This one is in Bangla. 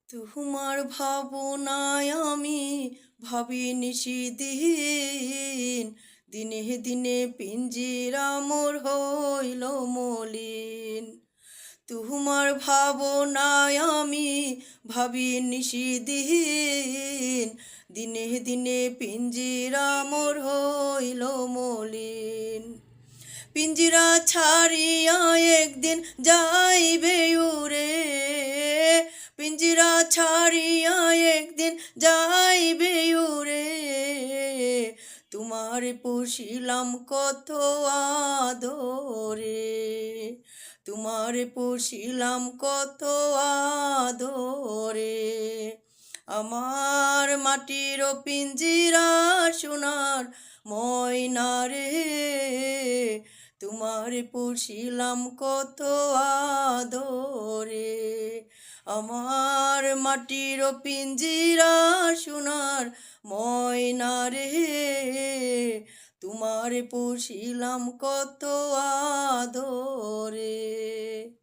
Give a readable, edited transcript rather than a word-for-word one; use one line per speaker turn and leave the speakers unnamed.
তোমার ভাবনায় আমি ভাবি নিশিদিন, দিনে দিনে পিঞ্জিরা মোর হইল মলিন। তোমার ভাবনায় আমি ভাবি নিশিদিন, দিনে দিনে পিঞ্জিরা মোর হইল মলিন। পিঞ্জিরা ছাড়িয়া একদিন যাইবে উড়ে, পিঞ্জিরা ছাড়িয়া একদিন যাইবে উড়ে। তোমার পুষিলাম কত আদরে, তোমার পুষিলাম কত আদরে। আমার মাটির পিঞ্জিরা সোনার ময়না রে, তোমার পুষিলাম কত আদরে। আমার মাটির পিঞ্জিরা সোনার ময়না রে, তোমার পুষিলাম কত আদরে।